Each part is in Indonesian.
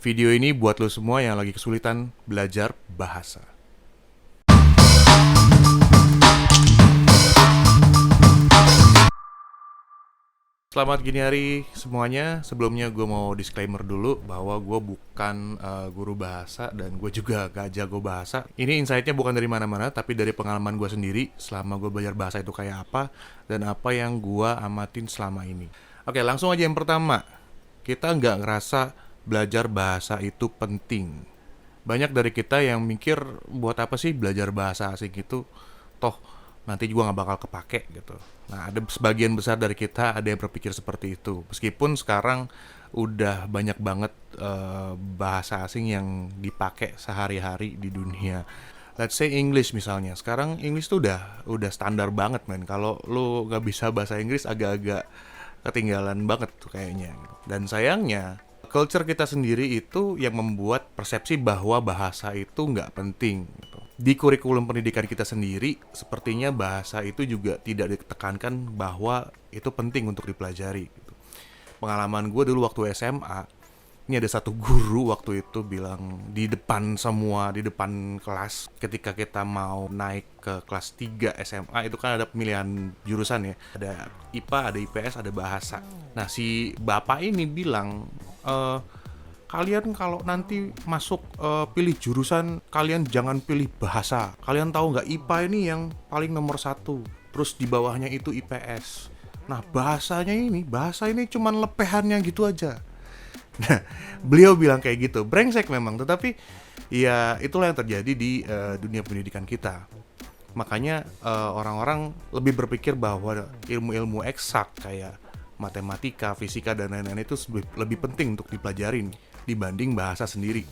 Video ini buat lo semua yang lagi kesulitan belajar bahasa. Selamat gini hari semuanya. Sebelumnya gue mau disclaimer dulu bahwa gue bukan guru bahasa dan gue juga gak jago bahasa. Ini insight-nya bukan dari mana-mana, tapi dari pengalaman gue sendiri selama gue belajar bahasa itu kayak apa dan apa yang gue amatin selama ini. Oke, langsung aja yang pertama. Kita nggak ngerasa belajar bahasa itu penting. Banyak dari kita yang mikir, buat apa sih belajar bahasa asing itu? Toh nanti juga nggak bakal kepake gitu. Nah, ada sebagian besar dari kita ada yang berpikir seperti itu. Meskipun sekarang udah banyak banget bahasa asing yang dipakai sehari-hari di dunia. Let's say English misalnya. Sekarang English tuh udah standar banget, men. Kalau lu nggak bisa bahasa Inggris agak-agak ketinggalan banget tuh kayaknya. Dan sayangnya culture kita sendiri itu yang membuat persepsi bahwa bahasa itu nggak penting gitu. Di kurikulum pendidikan kita sendiri, sepertinya bahasa itu juga tidak ditekankan bahwa itu penting untuk dipelajari gitu. Pengalaman gue dulu waktu SMA, ini ada satu guru waktu itu bilang di depan semua, di depan kelas, ketika kita mau naik ke kelas 3 SMA, itu kan ada pemilihan jurusan ya. Ada IPA, ada IPS, ada bahasa. Nah, si bapak ini bilang, kalian kalau nanti masuk pilih jurusan, kalian jangan pilih bahasa. Kalian tahu nggak, IPA ini yang paling nomor 1, terus di bawahnya itu IPS. Nah, bahasa ini cuman lepehannya gitu aja. Nah, beliau bilang kayak gitu, brengsek memang, tetapi ya itulah yang terjadi di dunia pendidikan kita. Makanya orang-orang lebih berpikir bahwa ilmu-ilmu eksak kayak matematika, fisika, dan lain-lain itu lebih penting untuk dipelajarin dibanding bahasa sendiri.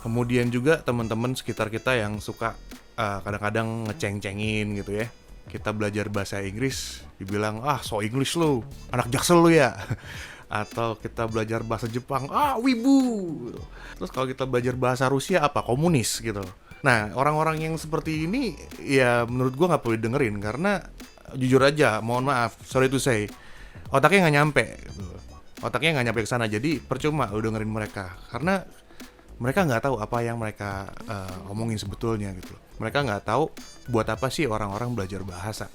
Kemudian juga teman-teman sekitar kita yang suka kadang-kadang ngeceng-cengin gitu ya. Kita belajar bahasa Inggris, dibilang, so English lu, anak jaksel lu ya. Atau kita belajar bahasa Jepang, wibu. Terus kalau kita belajar bahasa Rusia, apa, komunis gitu. Nah, orang-orang yang seperti ini ya menurut gue nggak perlu dengerin, karena jujur aja, mohon maaf, sorry to say, otaknya nggak nyampe gitu. Otaknya nggak nyampe ke sana. Jadi percuma lu dengerin mereka, karena mereka nggak tahu apa yang mereka omongin sebetulnya gitu. Mereka nggak tahu buat apa sih orang-orang belajar bahasa.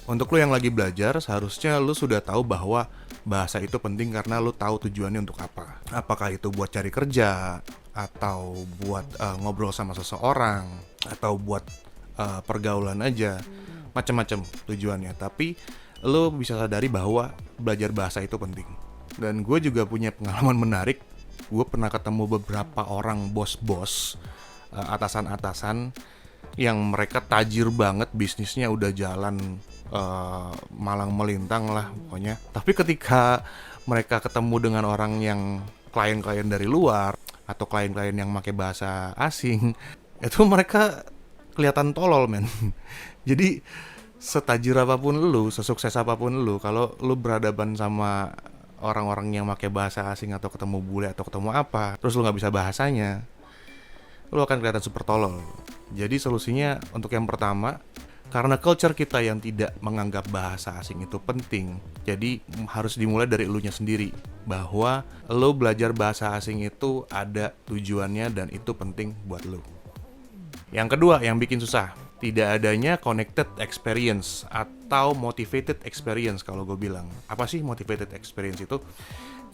Untuk lu yang lagi belajar, seharusnya lu sudah tahu bahwa bahasa itu penting karena lu tahu tujuannya untuk apa. Apakah itu buat cari kerja, atau buat ngobrol sama seseorang, atau buat pergaulan aja. Macam-macam tujuannya. Tapi lu bisa sadari bahwa belajar bahasa itu penting. Dan gue juga punya pengalaman menarik. Gue pernah ketemu beberapa orang bos-bos, atasan-atasan, yang mereka tajir banget, bisnisnya udah jalan malang melintang lah pokoknya. Tapi ketika mereka ketemu dengan orang yang klien-klien dari luar atau klien-klien yang pakai bahasa asing, itu mereka kelihatan tolol, men. Jadi setajir apapun lu, sesukses apapun lu, kalau lu berhadapan sama orang-orang yang pakai bahasa asing atau ketemu bule atau ketemu apa, terus lu nggak bisa bahasanya, lu akan kelihatan super tolol. Jadi solusinya untuk yang pertama, karena culture kita yang tidak menganggap bahasa asing itu penting, jadi harus dimulai dari elunya sendiri, bahwa lu belajar bahasa asing itu ada tujuannya dan itu penting buat lu. Yang kedua yang bikin susah, tidak adanya connected experience atau motivated experience. Kalau gue bilang, apa sih motivated experience itu?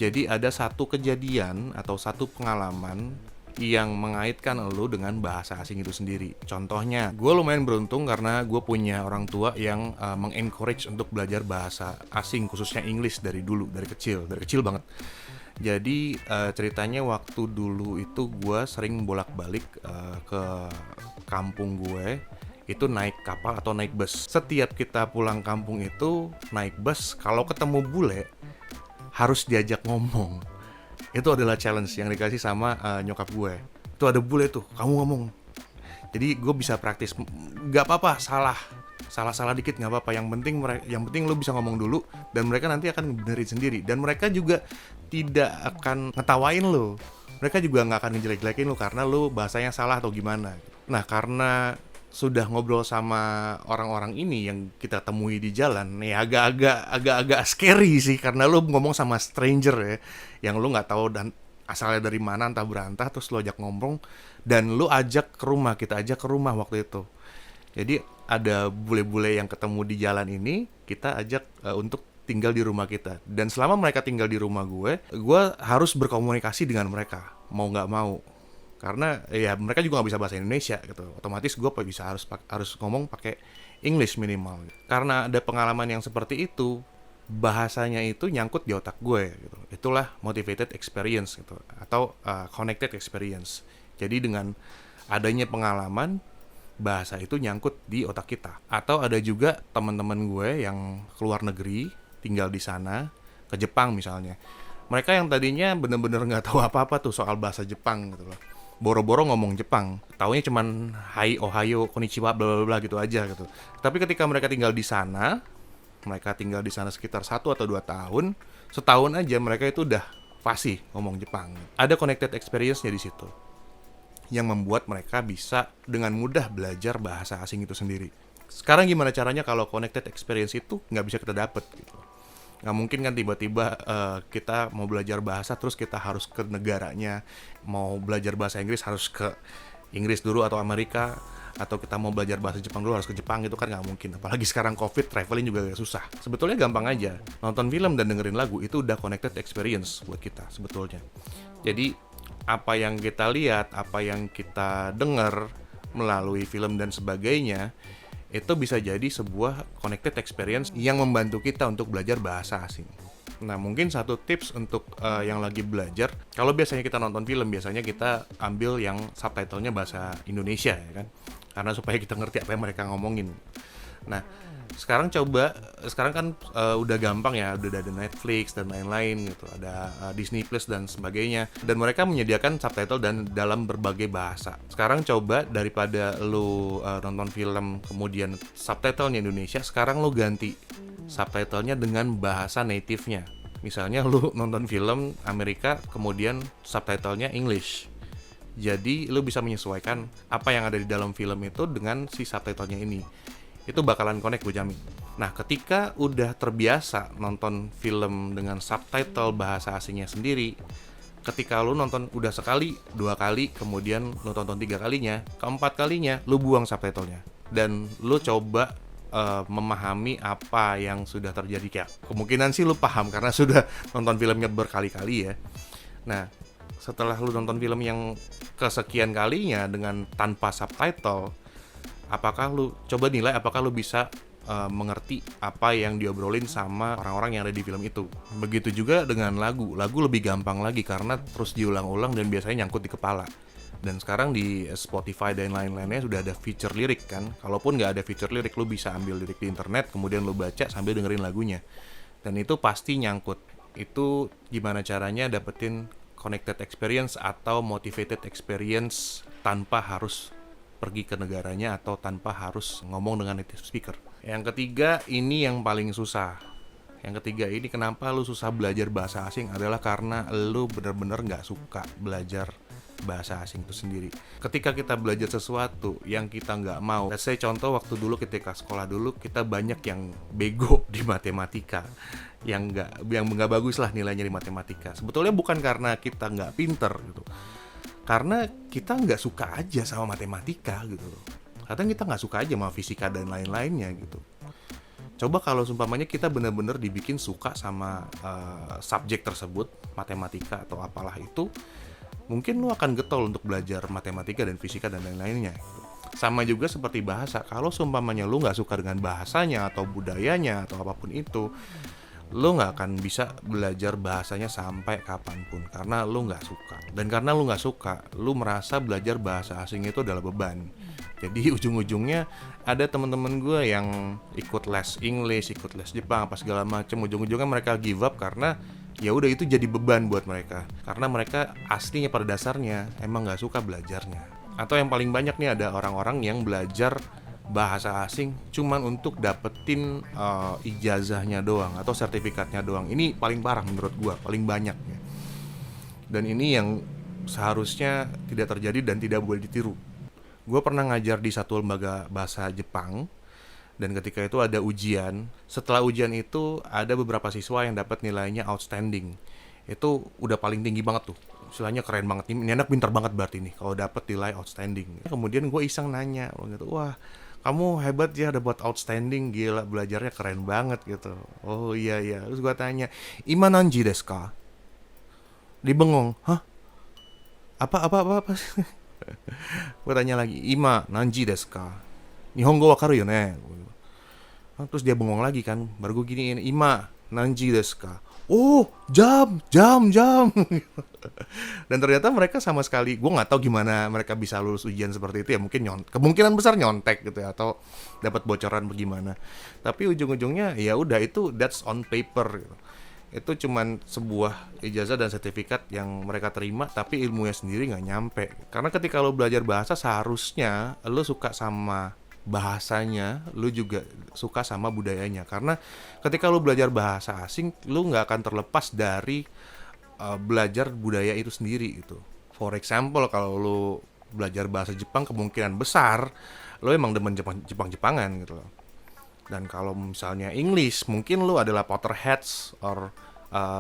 Jadi ada satu kejadian atau satu pengalaman yang mengaitkan lo dengan bahasa asing itu sendiri. Contohnya, gue lumayan beruntung karena gue punya orang tua yang mengencourage untuk belajar bahasa asing, khususnya English dari dulu, dari kecil banget. Jadi ceritanya waktu dulu itu gue sering bolak-balik ke kampung gue, itu naik kapal atau naik bus. Setiap kita pulang kampung itu naik bus, kalau ketemu bule harus diajak ngomong. Itu adalah challenge yang dikasih sama nyokap gue. Itu ada bule tuh, kamu ngomong. Jadi gue bisa praktis. Gak apa-apa, salah dikit gak apa-apa. Yang penting lo bisa ngomong dulu, dan mereka nanti akan benerin sendiri. Dan mereka juga tidak akan ngetawain lo. Mereka juga gak akan ngejelek-jelekin lo karena lo bahasanya salah atau gimana. Nah, karena sudah ngobrol sama orang-orang ini yang kita temui di jalan, ya agak-agak scary sih, karena lu ngomong sama stranger ya, yang lu nggak tahu dan asalnya dari mana entah berantah, terus lu ajak ngomong dan lu ajak ke rumah, kita ajak ke rumah waktu itu. Jadi ada bule-bule yang ketemu di jalan ini, kita ajak untuk tinggal di rumah kita. Dan selama mereka tinggal di rumah gue harus berkomunikasi dengan mereka, mau nggak mau. Karena ya mereka juga nggak bisa bahasa Indonesia gitu. Otomatis gue bisa harus ngomong pakai English minimal. Karena ada pengalaman yang seperti itu, bahasanya itu nyangkut di otak gue gitu. Itulah motivated experience gitu, atau connected experience. Jadi dengan adanya pengalaman, bahasa itu nyangkut di otak kita. Atau ada juga teman-teman gue yang keluar negeri, tinggal di sana, ke Jepang misalnya. Mereka yang tadinya bener-bener nggak tahu apa-apa tuh soal bahasa Jepang gitu loh. Boro-boro ngomong Jepang, taunya cuman hai, ohayo, konnichiwa, bla bla bla gitu aja gitu. Tapi ketika mereka tinggal di sana, mereka tinggal di sana sekitar 1 atau 2 tahun, setahun aja mereka itu udah fasih ngomong Jepang. Ada connected experience-nya di situ yang membuat mereka bisa dengan mudah belajar bahasa asing itu sendiri. Sekarang gimana caranya kalau connected experience itu nggak bisa kita dapet gitu? Nggak mungkin kan tiba-tiba kita mau belajar bahasa terus kita harus ke negaranya, mau belajar bahasa Inggris harus ke Inggris dulu atau Amerika, atau kita mau belajar bahasa Jepang dulu harus ke Jepang, itu kan nggak mungkin. Apalagi sekarang COVID, traveling juga agak susah. Sebetulnya gampang aja, nonton film dan dengerin lagu itu udah connected experience buat kita sebetulnya. Jadi apa yang kita lihat, apa yang kita dengar melalui film dan sebagainya, itu bisa jadi sebuah connected experience yang membantu kita untuk belajar bahasa asing. Nah, mungkin satu tips untuk yang lagi belajar, kalau biasanya kita nonton film, biasanya kita ambil yang subtitlenya bahasa Indonesia ya kan, karena supaya kita ngerti apa yang mereka ngomongin. Nah, sekarang kan udah gampang ya, udah ada Netflix dan lain-lain gitu, ada Disney Plus dan sebagainya, dan mereka menyediakan subtitle dan dalam berbagai bahasa. Sekarang coba daripada lu nonton film kemudian subtitlenya Indonesia, sekarang lu ganti subtitlenya dengan bahasa native-nya. Misalnya lu nonton film Amerika kemudian subtitlenya English. Jadi lu bisa menyesuaikan apa yang ada di dalam film itu dengan si subtitlenya ini. Itu bakalan connect, gue jamin. Nah, ketika udah terbiasa nonton film dengan subtitle bahasa asingnya sendiri, ketika lu nonton udah sekali, 2 kali, kemudian lu tonton 3 kalinya, keempat kalinya lu buang subtitlenya dan lu coba memahami apa yang sudah terjadi. Kayak kemungkinan sih lu paham karena sudah nonton filmnya berkali-kali ya. Nah, setelah lu nonton film yang kesekian kalinya dengan tanpa subtitle, apakah lu coba nilai apakah lu bisa mengerti apa yang diobrolin sama orang-orang yang ada di film itu. Begitu juga dengan lagu lebih gampang lagi karena terus diulang-ulang dan biasanya nyangkut di kepala. Dan sekarang di Spotify dan lain-lainnya sudah ada feature lirik kan. Kalaupun nggak ada feature lirik, lu bisa ambil lirik di internet kemudian lu baca sambil dengerin lagunya, dan itu pasti nyangkut. Itu gimana caranya dapetin connected experience atau motivated experience tanpa harus pergi ke negaranya atau tanpa harus ngomong dengan native speaker. Yang ketiga, ini yang paling susah. Yang ketiga ini kenapa lu susah belajar bahasa asing adalah karena lu bener-bener gak suka belajar bahasa asing itu sendiri. Ketika kita belajar sesuatu yang kita gak mau, let's say contoh waktu dulu ketika sekolah dulu, kita banyak yang bego di matematika, yang gak bagus lah nilainya di matematika. Sebetulnya bukan karena kita gak pinter gitu, karena kita nggak suka aja sama matematika gitu. Kadang kita nggak suka aja sama fisika dan lain-lainnya gitu. Coba kalau seumpamanya kita benar-benar dibikin suka sama subjek tersebut, matematika atau apalah itu, mungkin lu akan getol untuk belajar matematika dan fisika dan lain-lainnya gitu. Sama juga seperti bahasa, kalau seumpamanya lu nggak suka dengan bahasanya atau budayanya atau apapun itu, lu nggak akan bisa belajar bahasanya sampai kapanpun karena lu nggak suka. Dan karena lu nggak suka, lu merasa belajar bahasa asing itu adalah beban. Jadi ujung-ujungnya ada teman-teman gue yang ikut les English, ikut les Jepang, apa segala macam. Ujung-ujungnya mereka give up karena ya udah itu jadi beban buat mereka. Karena mereka aslinya pada dasarnya emang nggak suka belajarnya. Atau yang paling banyak nih ada orang-orang yang belajar bahasa asing cuman untuk dapetin ijazahnya doang atau sertifikatnya doang. Ini paling parah menurut gua, paling banyak ya. Dan ini yang seharusnya tidak terjadi dan tidak boleh ditiru. Gua pernah ngajar di satu lembaga bahasa Jepang, dan ketika itu ada ujian. Setelah ujian itu ada beberapa siswa yang dapat nilainya outstanding. Itu udah paling tinggi banget tuh. istilahnya keren banget ini anak pintar banget berarti nih kalau dapet nilai outstanding. Kemudian gue iseng nanya gitu, wah kamu hebat ya dapat outstanding, gila belajarnya keren banget gitu. Oh iya iya, terus gue tanya, ima nanji desu ka? Dia bengong, hah? Apa? Gue tanya lagi, ima nanji desu ka? Nihongo wakaru yo ne? Terus dia bengong lagi kan, baru gue giniin, ima nanji desu ka? Oh, jam. Dan ternyata mereka sama sekali, gue nggak tahu gimana mereka bisa lulus ujian seperti itu ya, mungkin kemungkinan besar nyontek gitu ya, atau dapat bocoran bagaimana. Tapi ujung-ujungnya ya udah, itu that's on paper gitu. Itu cuman sebuah ijazah dan sertifikat yang mereka terima, tapi ilmunya sendiri nggak nyampe. Karena ketika lo belajar bahasa, seharusnya lo suka sama bahasanya, lu juga suka sama budayanya. Karena ketika lu belajar bahasa asing, lu nggak akan terlepas dari belajar budaya itu sendiri gitu. For example, kalau lu belajar bahasa Jepang, kemungkinan besar lu emang demen Jepang-Jepangan gitu loh. Dan kalau misalnya English, mungkin lu adalah Potterheads or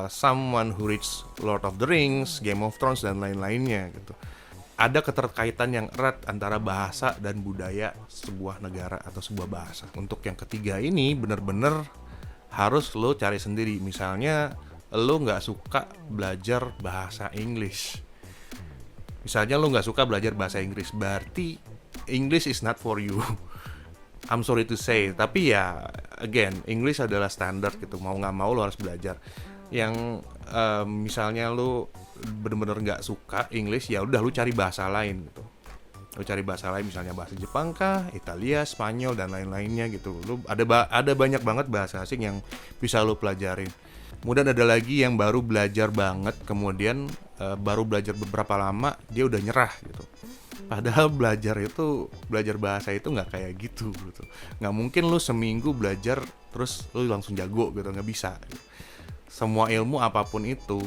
someone who reads Lord of the Rings, Game of Thrones dan lain-lainnya gitu. Ada keterkaitan yang erat antara bahasa dan budaya sebuah negara atau sebuah bahasa. Untuk yang ketiga ini bener-bener harus lo cari sendiri. Misalnya lo nggak suka belajar bahasa English. Misalnya lo nggak suka belajar bahasa Inggris, berarti English is not for you. I'm sorry to say, tapi ya again, English adalah standar gitu. Mau nggak mau lo harus belajar. Yang misalnya lo bener-bener nggak suka English, ya udah lu cari bahasa lain gitu. Lu cari bahasa lain, misalnya bahasa Jepang kah, Italia, Spanyol dan lain-lainnya gitu. Lu ada banyak banget bahasa asing yang bisa lu pelajarin. Kemudian ada lagi yang baru belajar banget, kemudian baru belajar beberapa lama dia udah nyerah gitu. Padahal belajar bahasa itu nggak kayak gitu. Nggak mungkin lu seminggu belajar terus lu langsung jago gitu, nggak bisa. Semua ilmu apapun itu,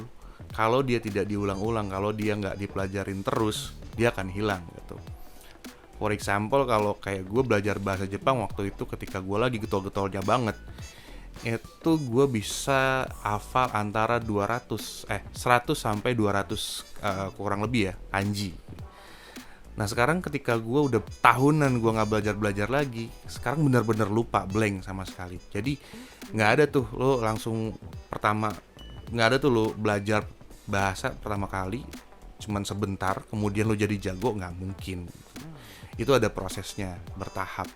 kalau dia tidak diulang-ulang, kalau dia nggak dipelajarin terus, dia akan hilang gitu. For example, kalau kayak gue belajar bahasa Jepang waktu itu, ketika gue lagi getol-getolnya banget, itu gue bisa hafal antara 100 sampai 200 kurang lebih ya kanji. Nah sekarang ketika gue udah tahunan gue nggak belajar lagi, sekarang benar-benar lupa, blank sama sekali. Jadi nggak ada tuh lo langsung nggak ada tuh lo belajar bahasa pertama kali cuman sebentar kemudian lo jadi jago, nggak mungkin. Itu ada prosesnya, bertahap.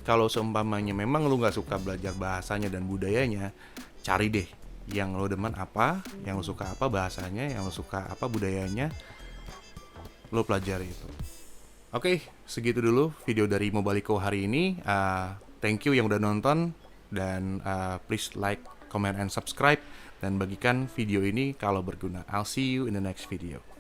Kalau seumpamanya memang lo nggak suka belajar bahasanya dan budayanya, cari deh yang lo demen apa, yang lo suka apa bahasanya, yang lo suka apa budayanya, lo pelajari itu. Oke, segitu dulu video dari Mobaliko hari ini. Thank you yang udah nonton, dan please like, comment, and subscribe, dan bagikan video ini kalau berguna. I'll see you in the next video.